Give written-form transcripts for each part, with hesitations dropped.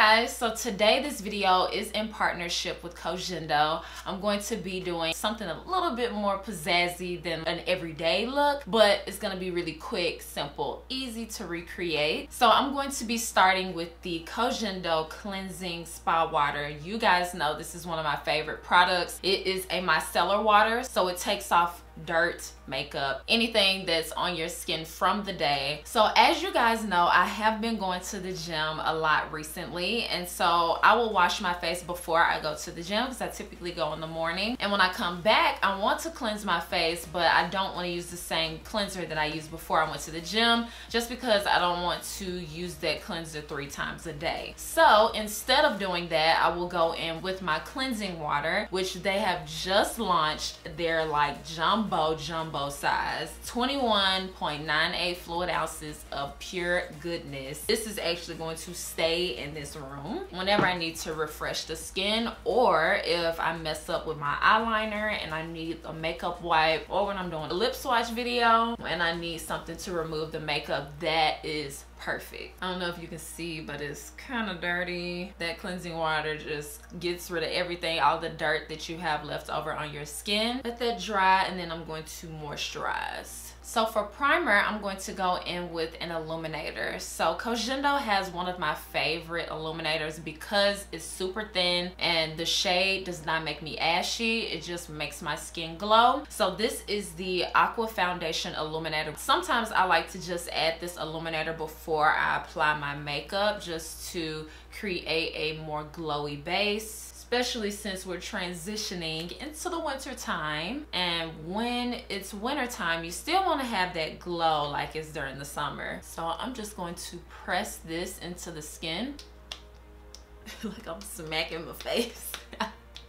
guys, so today this video is in partnership with Cogendo. I'm going to be doing something a little bit more pizzazzy than an everyday look, but it's going to be really quick, simple, easy to recreate. So I'm going to be starting with the Cogendo Cleansing Spa Water. You guys know this is one of my favorite products. It is a micellar water, so it takes off dirt, makeup, anything that's on your skin from the day. So as you guys know, I have been going to the gym a lot recently, and so I will wash my face before I go to the gym because I typically go in the morning, and when I come back I want to cleanse my face, but I don't want to use the same cleanser that I used before I went to the gym, just because I don't want to use that cleanser 3 times a day. So instead of doing that, I will go in with my cleansing water, which they have just launched. They're like jumbo size, 21.98 fluid ounces of pure goodness. This is actually going to stay in this room whenever I need to refresh the skin, or if I mess up with my eyeliner and I need a makeup wipe, or when I'm doing a lip swatch video and I need something to remove the makeup. That is perfect. I don't know if you can see, but it's kind of dirty. That cleansing water just gets rid of everything, all the dirt that you have left over on your skin. Let that dry, and then I'm going to moisturize. So for primer, I'm going to go in with an illuminator. So Cogendo has one of my favorite illuminators because it's super thin and the shade does not make me ashy. It just makes my skin glow. So this is the Aqua Foundation Illuminator. Sometimes I like to just add this illuminator before I apply my makeup, just to create a more glowy base, especially since we're transitioning into the winter time. And when it's winter time, you still want to have that glow like it's during the summer. So I'm just going to press this into the skin like I'm smacking my face.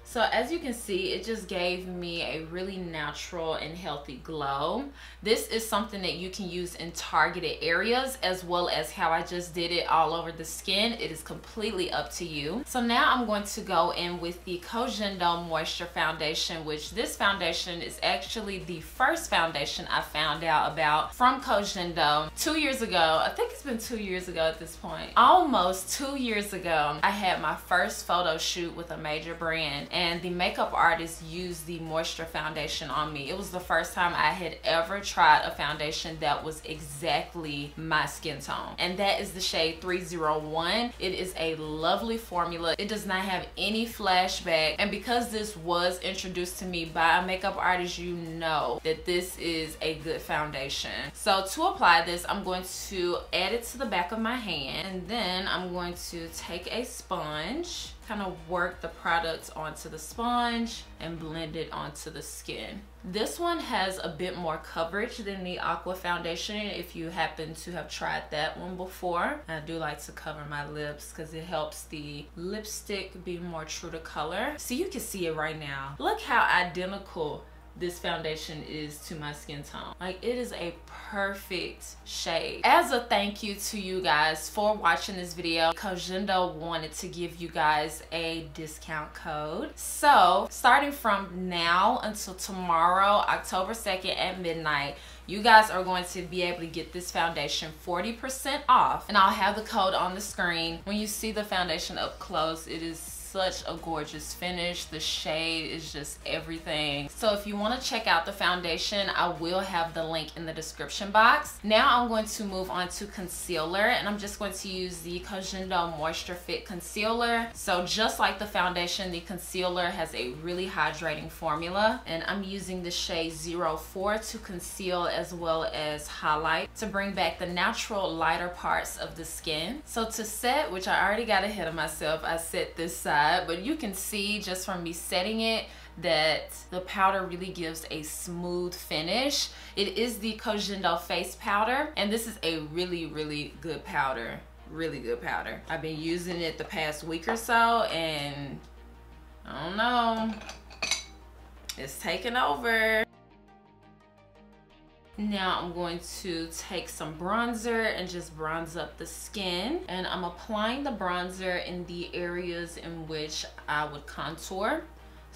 So as you can see, it just gave me a really natural and healthy glow. This is something that you can use in targeted areas, as well as how I just did it all over the skin. It is completely up to you. So now I'm going to go in with the Cogendo Moisture Foundation, which this foundation is actually the first foundation I found out about from Cogendo 2 years ago. I think it's been 2 years ago at this point. Almost 2 years ago, I had my first photo shoot with a major brand, and the makeup artist used the moisture foundation on me. It was the first time I had ever tried a foundation that was exactly my skin tone, and that is the shade 301. It is a lovely formula. It does not have any flashback, and because this was introduced to me by a makeup artist, you know that this is a good foundation. So to apply this, I'm going to add it to the back of my hand, and then I'm going to take a sponge, kind of work the product onto the sponge and blend it onto the skin. This one has a bit more coverage than the Aqua foundation, if you happen to have tried that one before. I do like to cover my lips because it helps the lipstick be more true to color. So you can see it right now. Look how identical this foundation is to my skin tone. Like, it is a perfect shade. As a thank you to you guys for watching this video, Cogendo wanted to give you guys a discount code. So starting from now until tomorrow, October 2nd at midnight, you guys are going to be able to get this foundation 40% off, and I'll have the code on the screen. When you see the foundation up close, it is such a gorgeous finish. The shade is just everything. So if you want to check out the foundation, I will have the link in the description box. Now I'm going to move on to concealer, and I'm just going to use the Cogendo Moisture Fit Concealer. So just like the foundation, the concealer has a really hydrating formula, and I'm using the shade 04 to conceal as well as highlight to bring back the natural lighter parts of the skin. So to set, which I already got ahead of myself, I set this side, but you can see just from me setting it that the powder really gives a smooth finish. It is the Cogendo face powder, and this is a really good powder. Really good powder. I've been using it the past week or so, and I don't know, it's taking over. Now I'm going to take some bronzer and just bronze up the skin, and I'm applying the bronzer in the areas in which I would contour.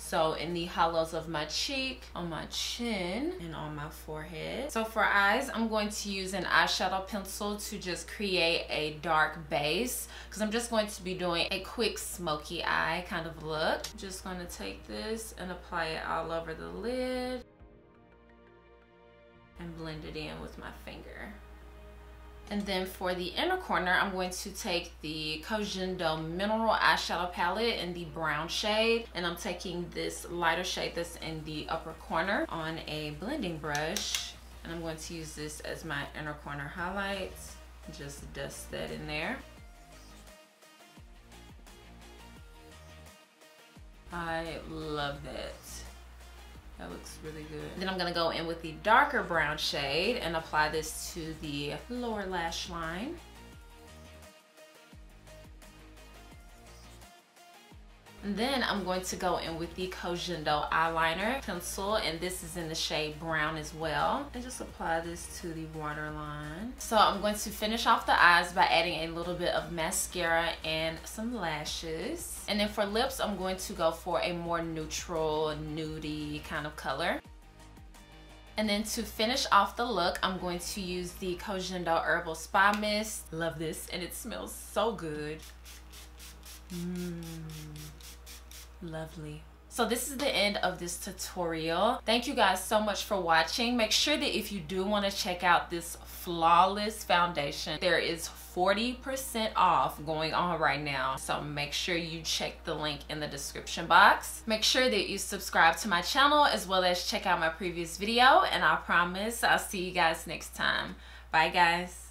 So in the hollows of my cheek, on my chin, and on my forehead. So for eyes, I'm going to use an eyeshadow pencil to just create a dark base, because I'm just going to be doing a quick smoky eye kind of look. Just going to take this and apply it all over the lid and blend it in with my finger. And then for the inner corner, I'm going to take the Cogendo Mineral Eyeshadow Palette in the brown shade. And I'm taking this lighter shade that's in the upper corner on a blending brush. And I'm going to use this as my inner corner highlights. Just dust that in there. I love that. That looks really good. Then I'm gonna go in with the darker brown shade and apply this to the lower lash line. And then I'm going to go in with the Cogendo eyeliner pencil, and this is in the shade brown as well. And just apply this to the waterline. So I'm going to finish off the eyes by adding a little bit of mascara and some lashes. And then for lips, I'm going to go for a more neutral, nudie kind of color. And then to finish off the look, I'm going to use the Cogendo Herbal Spa Mist. Love this, and it smells so good. Lovely. So this is the end of this tutorial. Thank you guys so much for watching. Make sure that if you do want to check out this flawless foundation, there is 40% off going on right now. So make sure you check the link in the description box. Make sure that you subscribe to my channel as well as check out my previous video, and I promise I'll see you guys next time. Bye guys.